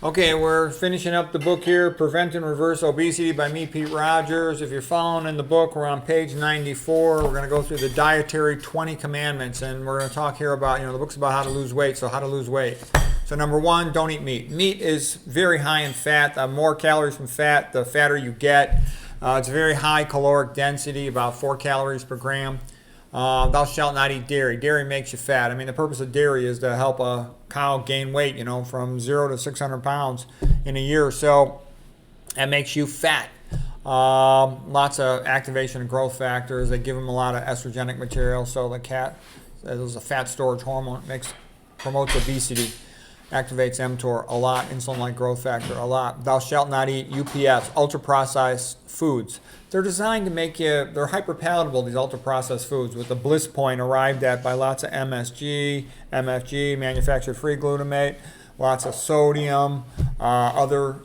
Okay, we're finishing up the book here, Prevent and Reverse Obesity by me, Pete Rogers. If you're following in the book, we're on page 94. We're going to go through the dietary 20 commandments, and we're going to talk here about, the book's about how to lose weight, so how to lose weight. So number one, don't eat meat. Meat is very high in fat. The more calories from fat, the fatter you get. It's a very high caloric density, about 4 calories per gram. Thou shalt not eat dairy. Dairy makes you fat. I mean, the purpose of dairy is to help a cow gain weight, from 0 to 600 pounds in a year or so. That makes you fat. Lots of activation and growth factors. They give them a lot of estrogenic material. So the cat is a fat storage hormone. Promotes obesity. Activates mTOR a lot, insulin-like growth factor a lot. Thou shalt not eat UPFs, ultra-processed foods. They're designed to make you, they're hyper-palatable, these ultra-processed foods, with the bliss point arrived at by lots of MSG, MFG, manufactured-free glutamate, lots of sodium, other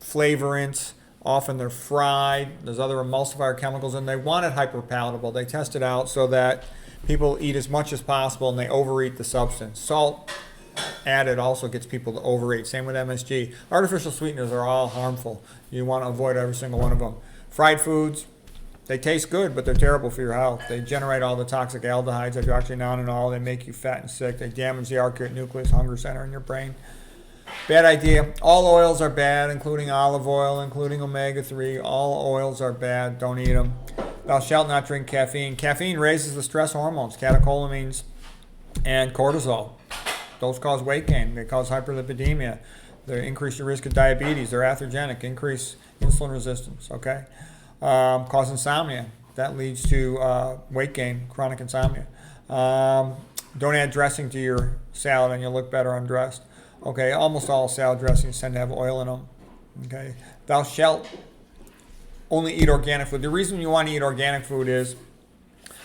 flavorants. Often they're fried. There's other emulsifier chemicals, and they want it hyper-palatable. They test it out so that people eat as much as possible, and they overeat the substance. Salt added also gets people to overeat. Same with MSG. Artificial sweeteners are all harmful. You want to avoid every single one of them. Fried foods, they taste good, but they're terrible for your health. They generate all the toxic aldehydes, hydroxynonenal. They make you fat and sick. They damage the arcuate nucleus, hunger center in your brain. Bad idea. All oils are bad, including olive oil, including omega-3. All oils are bad. Don't eat them. Thou shalt not drink caffeine. Caffeine raises the stress hormones, catecholamines and cortisol. Those cause weight gain. They cause hyperlipidemia. They increase your risk of diabetes. They're atherogenic. Increase insulin resistance. Okay, cause insomnia. That leads to weight gain, chronic insomnia. Don't add dressing to your salad, and you'll look better undressed. Okay, almost all salad dressings tend to have oil in them. Okay, thou shalt only eat organic food. The reason you want to eat organic food is,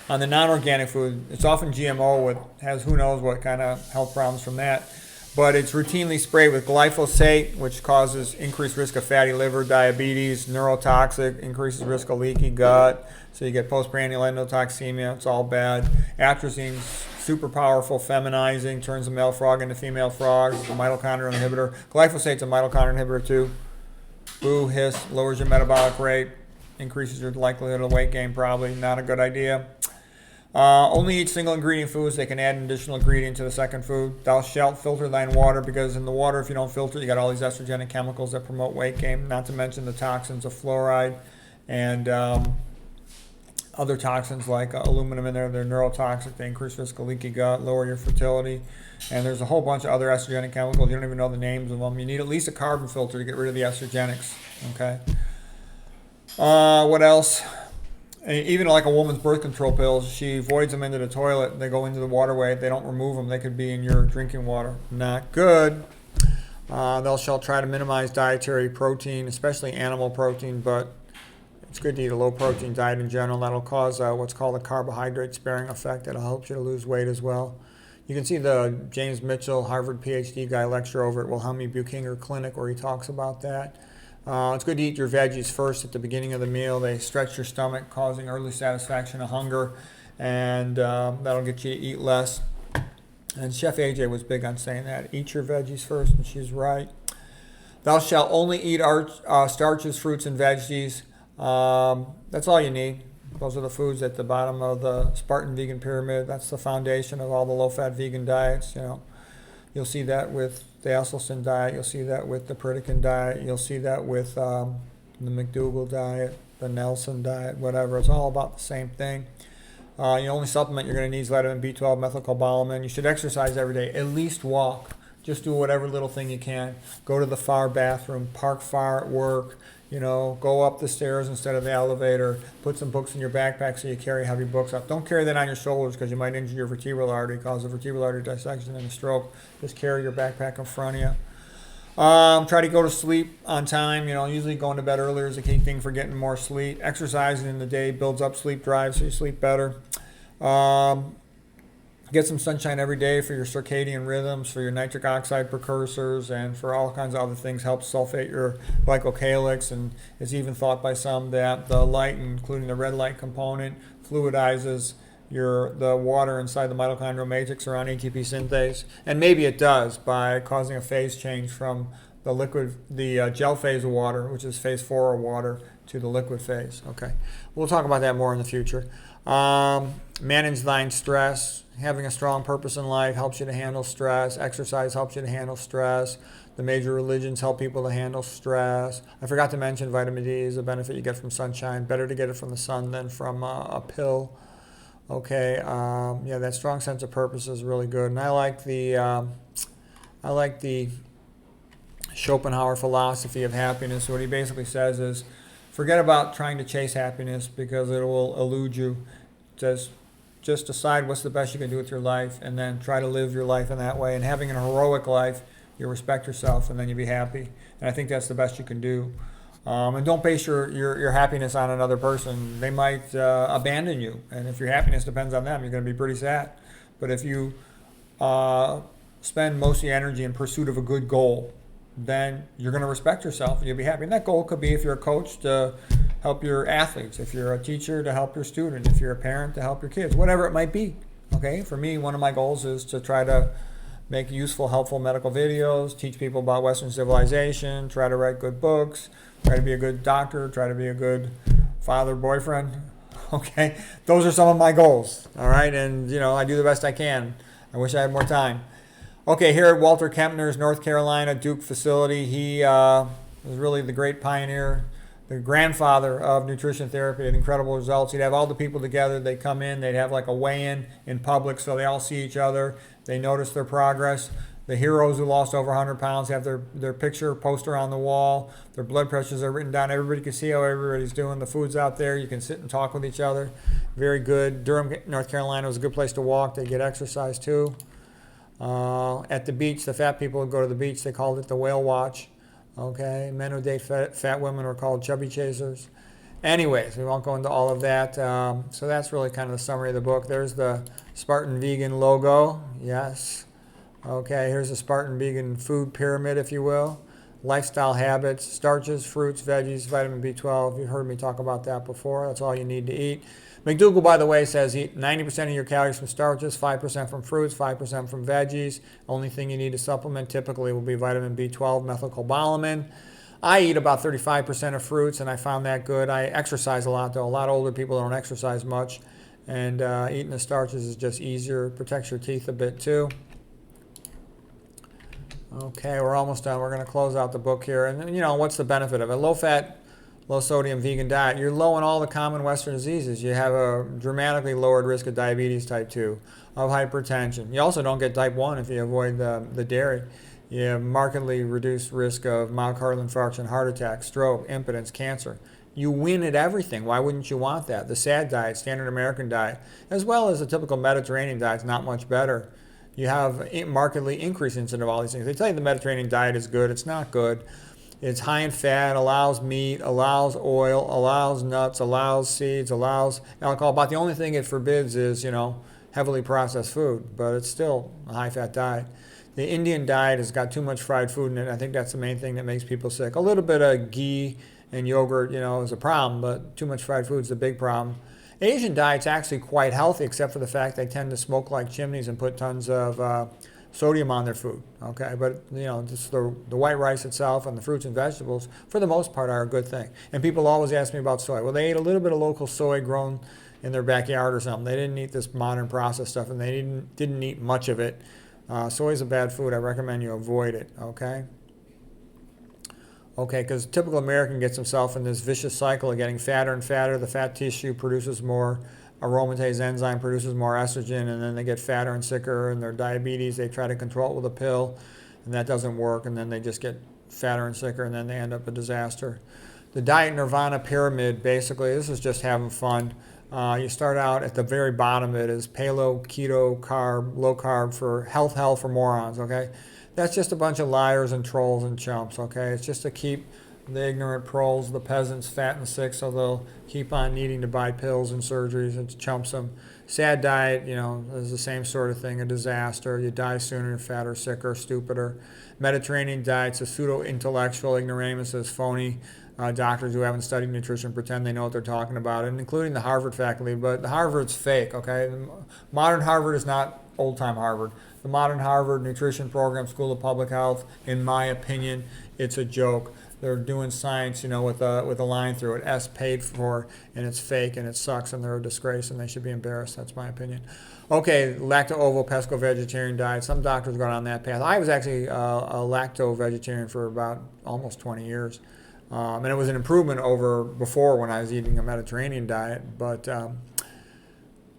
on the non-organic food, it's often GMO, has who knows what kind of health problems from that. But it's routinely sprayed with glyphosate, which causes increased risk of fatty liver, diabetes, neurotoxic, increases risk of leaky gut. So you get postprandial endotoxemia. It's all bad. Atrazine's super powerful, feminizing, turns the male frog into female frog. It's a mitochondrial inhibitor. Glyphosate's a mitochondrial inhibitor too. Boo, hiss, lowers your metabolic rate, increases your likelihood of weight gain probably. Not a good idea. Only eat single ingredient foods. They can add an additional ingredient to the second food. Thou shalt filter thine water, because in the water, if you don't filter, you got all these estrogenic chemicals that promote weight gain, not to mention the toxins of fluoride and other toxins like aluminum in there. They're neurotoxic. They increase risk of leaky gut, lower your fertility, and there's a whole bunch of other estrogenic chemicals. You don't even know the names of them. You need at least a carbon filter to get rid of the estrogenics. Okay. What else? Even like a woman's birth control pills, she avoids them into the toilet. They go into the waterway. They don't remove them. They could be in your drinking water. Not good. Thou shalt try to minimize dietary protein, especially animal protein, but it's good to eat a low-protein diet in general. That'll cause what's called a carbohydrate-sparing effect. That'll help you to lose weight as well. You can see the James Mitchell, Harvard PhD guy, lecture over at Wilhelmine Buchinger Clinic where he talks about that. It's good to eat your veggies first at the beginning of the meal. They stretch your stomach, causing early satisfaction of hunger, and that'll get you to eat less. And Chef AJ was big on saying that. Eat your veggies first, and she's right. Thou shalt only eat starches, fruits, and veggies. That's all you need. Those are the foods at the bottom of the Spartan vegan pyramid. That's the foundation of all the low-fat vegan diets. You'll see that with the Esselstyn diet. You'll see that with the Pritikin diet. You'll see that with the McDougall diet, the Nelson diet, whatever. It's all about the same thing. The only supplement you're going to need is vitamin B12, methylcobalamin. You should exercise every day. At least walk. Just do whatever little thing you can. Go to the far bathroom. Park far at work. Go up the stairs instead of the elevator. Put some books in your backpack so you carry heavy books up. Don't carry that on your shoulders because you might injure your vertebral artery, cause a vertebral artery dissection and a stroke. Just carry your backpack in front of you. Try to go to sleep on time. Usually going to bed earlier is a key thing for getting more sleep. Exercising in the day builds up sleep drive so you sleep better. Get some sunshine every day for your circadian rhythms, for your nitric oxide precursors, and for all kinds of other things. Helps sulfate your glycocalyx, and it's even thought by some that the light, including the red light component, fluidizes the water inside the mitochondrial matrix around ATP synthase. And maybe it does by causing a phase change from the liquid, the gel phase of water, which is phase 4 of water, to the liquid phase. Okay, we'll talk about that more in the future. Manage thine stress. Having a strong purpose in life helps you to handle stress. Exercise helps you to handle stress. The major religions help people to handle stress. I forgot to mention vitamin D is a benefit you get from sunshine. Better to get it from the sun than from a pill. Okay, yeah, that strong sense of purpose is really good, and I like the Schopenhauer philosophy of happiness. What he basically says is, forget about trying to chase happiness because it will elude you. Just decide what's the best you can do with your life, and then try to live your life in that way. And having a heroic life, you respect yourself, and then you'll be happy. And I think that's the best you can do. And don't base your happiness on another person. They might abandon you, and if your happiness depends on them, you're going to be pretty sad. But if you spend most of your energy in pursuit of a good goal, then you're going to respect yourself and you'll be happy. And that goal could be, if you're a coach, to help your athletes, if you're a teacher, to help your student, if you're a parent, to help your kids, whatever it might be. Okay, for me, one of my goals is to try to make useful, helpful medical videos, teach people about Western civilization, try to write good books, try to be a good doctor, try to be a good father, boyfriend. Okay, those are some of my goals. All right, and I do the best I can. I wish I had more time. Okay, here at Walter Kempner's North Carolina Duke facility, he was really the great pioneer, the grandfather of nutrition therapy, and incredible results. He'd have all the people together. They'd come in. They'd have like a weigh-in in public, so they all see each other. They notice their progress. The heroes who lost over 100 pounds have their picture poster on the wall. Their blood pressures are written down. Everybody can see how everybody's doing. The food's out there. You can sit and talk with each other. Very good. Durham, North Carolina was a good place to walk. They get exercise too. At the beach, the fat people would go to the beach. They called it the whale watch. Okay, men who date fat women were called chubby chasers. Anyways, we won't go into all of that. So that's really kind of the summary of the book. There's the Spartan Vegan logo. Yes. Okay, here's the Spartan Vegan food pyramid, if you will. Lifestyle habits, starches, fruits, veggies, vitamin B12. You've heard me talk about that before. That's all you need to eat. McDougall, by the way, says eat 90% of your calories from starches, 5% from fruits, 5% from veggies. Only thing you need to supplement typically will be vitamin B12, methylcobalamin. I eat about 35% of fruits, and I found that good. I exercise a lot, though. A lot of older people don't exercise much, and eating the starches is just easier. It protects your teeth a bit, too. Okay, we're almost done. We're going to close out the book here. And, what's the benefit of it? Low-fat, low-sodium vegan diet. You're low in all the common Western diseases. You have a dramatically lowered risk of diabetes type 2, of hypertension. You also don't get type 1 if you avoid the dairy. You have markedly reduced risk of myocardial infarction, heart attack, stroke, impotence, cancer. You win at everything. Why wouldn't you want that? The SAD diet, standard American diet, as well as the typical Mediterranean diet, is not much better. You have markedly increased incidence of all these things. They tell you the Mediterranean diet is good. It's not good. It's high in fat, allows meat, allows oil, allows nuts, allows seeds, allows alcohol. About the only thing it forbids is, heavily processed food, but it's still a high-fat diet. The Indian diet has got too much fried food in it. I think that's the main thing that makes people sick. A little bit of ghee and yogurt, is a problem, but too much fried food is the big problem. Asian diet's actually quite healthy, except for the fact they tend to smoke like chimneys and put tons of sodium on their food. Okay, but just the white rice itself and the fruits and vegetables, for the most part, are a good thing. And people always ask me about soy. Well, they ate a little bit of local soy grown in their backyard or something. They didn't eat this modern processed stuff, and they didn't eat much of it. Soy is a bad food. I recommend you avoid it. Okay. Okay, because typical American gets himself in this vicious cycle of getting fatter and fatter. The fat tissue produces more aromatase enzyme, produces more estrogen, and then they get fatter and sicker, and their diabetes, they try to control it with a pill, and that doesn't work, and then they just get fatter and sicker, and then they end up a disaster. The diet nirvana pyramid, basically, this is just having fun. You start out at the very bottom of it is paleo, keto, carb, low carb for health hell for morons, okay? That's just a bunch of liars and trolls and chumps, okay? It's just to keep the ignorant proles, the peasants, fat and sick, so they'll keep on needing to buy pills and surgeries, and chumps them. Sad diet, is the same sort of thing, a disaster. You die sooner, fatter, sicker, stupider. Mediterranean diet's a pseudo-intellectual ignoramus, phony. Doctors who haven't studied nutrition pretend they know what they're talking about, and including the Harvard faculty, but the Harvard's fake, okay? Modern Harvard is not old-time Harvard. The modern Harvard nutrition program, School of Public Health, in my opinion, it's a joke. They're doing science, with a line through it. S paid for, and it's fake, and it sucks, and they're a disgrace, and they should be embarrassed. That's my opinion. Okay, lacto-ovo pesco-vegetarian diet. Some doctors go down that path. I was actually a lacto-vegetarian for about almost 20 years. And it was an improvement over before when I was eating a Mediterranean diet. But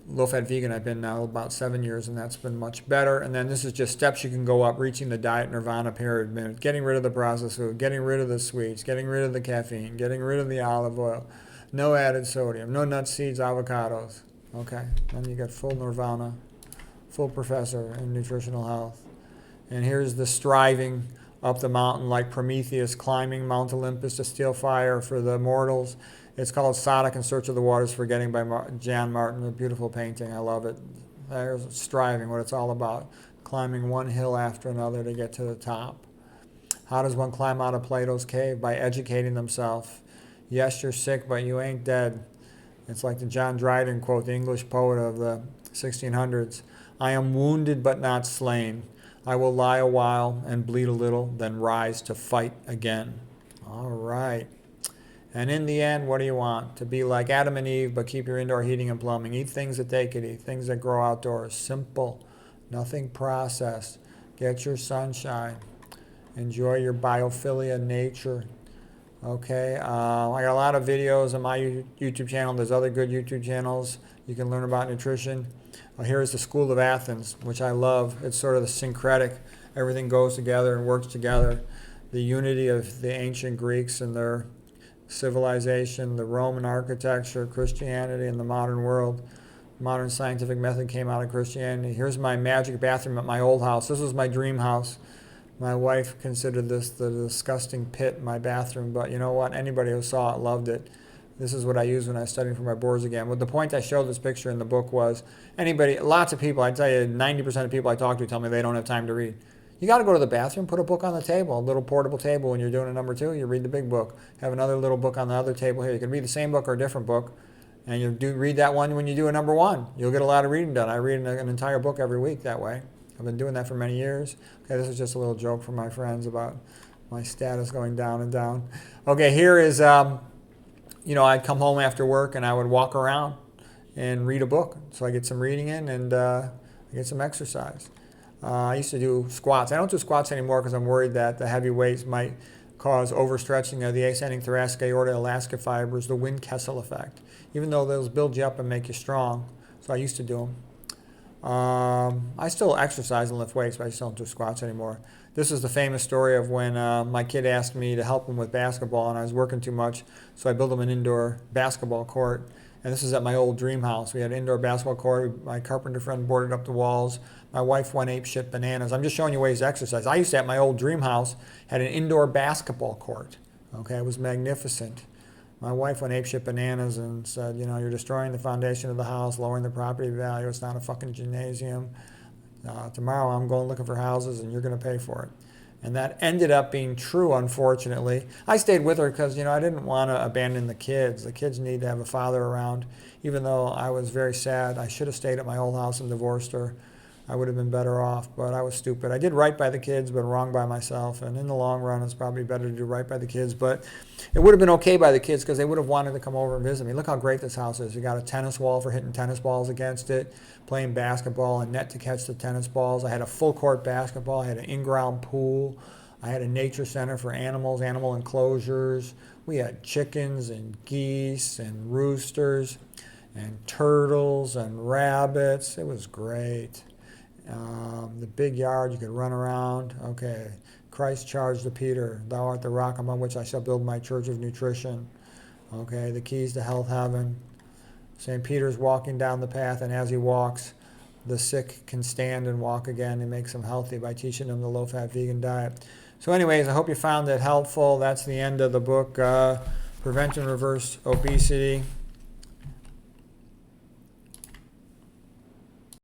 low-fat vegan I've been now about 7 years, and that's been much better. And then this is just steps you can go up, reaching the diet nirvana pyramid, getting rid of the processed food, getting rid of the sweets, getting rid of the caffeine, getting rid of the olive oil, no added sodium, no nuts, seeds, avocados. Okay, then you got full nirvana, full professor in nutritional health. And here's the striving up the mountain like Prometheus climbing Mount Olympus to steal fire for the mortals. It's called Sodok in Search of the Waters Forgetting by John Martin, a beautiful painting. I love it. There's striving, what it's all about, climbing one hill after another to get to the top. How does one climb out of Plato's cave? By educating themselves. Yes, you're sick, but you ain't dead. It's like the John Dryden quote, the English poet of the 1600s. I am wounded but not slain. I will lie a while and bleed a little, then rise to fight again. All right. And in the end, what do you want? To be like Adam and Eve, but keep your indoor heating and plumbing. Eat things that they could eat, things that grow outdoors. Simple, nothing processed. Get your sunshine. Enjoy your biophilia nature. Okay, I got a lot of videos on my YouTube channel. There's other good YouTube channels. You can learn about nutrition. Here's the School of Athens, which I love. It's sort of the syncretic. Everything goes together and works together. The unity of the ancient Greeks and their civilization, the Roman architecture, Christianity, and the modern world. Modern scientific method came out of Christianity. Here's my magic bathroom at my old house. This was my dream house. My wife considered this the disgusting pit in my bathroom, but you know what? Anybody who saw it loved it. This is what I use when I was studying for my boards again. But the point I showed this picture in the book was lots of people, I tell you, 90% of people I talk to tell me they don't have time to read. You got to go to the bathroom, put a book on the table, a little portable table. When you're doing a number 2, you read the big book. Have another little book on the other table here. You can read the same book or a different book, and you do read that one when you do a number 1. You'll get a lot of reading done. I read an entire book every week that way. I've been doing that for many years. Okay, this is just a little joke for my friends about my status going down and down. Okay, here is, I'd come home after work and I would walk around and read a book. So I get some reading in and I get some exercise. I used to do squats. I don't do squats anymore because I'm worried that the heavy weights might cause overstretching of the ascending thoracic aorta, elastic fibers, the Wind-Kessel effect, even though those build you up and make you strong. So I used to do them. I still exercise and lift weights, but I just don't do squats anymore. This is the famous story of when my kid asked me to help him with basketball, and I was working too much, so I built him an indoor basketball court. And this is at my old dream house. We had an indoor basketball court. My carpenter friend boarded up the walls. My wife went apeshit bananas. I'm just showing you ways to exercise. I used to, at my old dream house, had an indoor basketball court. Okay, it was magnificent. My wife went apeshit bananas and said, you're destroying the foundation of the house, lowering the property value. It's not a fucking gymnasium. Tomorrow I'm going looking for houses and you're going to pay for it. And that ended up being true, unfortunately. I stayed with her because, I didn't want to abandon the kids. The kids need to have a father around. Even though I was very sad, I should have stayed at my old house and divorced her. I would have been better off, but I was stupid. I did right by the kids, but wrong by myself. And in the long run, it's probably better to do right by the kids. But it would have been okay by the kids because they would have wanted to come over and visit me. Look how great this house is. You got a tennis wall for hitting tennis balls against it, playing basketball, a net to catch the tennis balls. I had a full court basketball. I had an in-ground pool. I had a nature center for animals, animal enclosures. We had chickens and geese and roosters and turtles and rabbits. It was great. The big yard, you could run around. Okay, Christ charged to Peter, thou art the rock upon which I shall build my church of nutrition. Okay, the keys to health heaven. St. Peter's walking down the path, and as he walks, the sick can stand and walk again. He makes them healthy by teaching them the low-fat vegan diet. So anyways, I hope you found it helpful. That's the end of the book, Prevent and Reverse Obesity.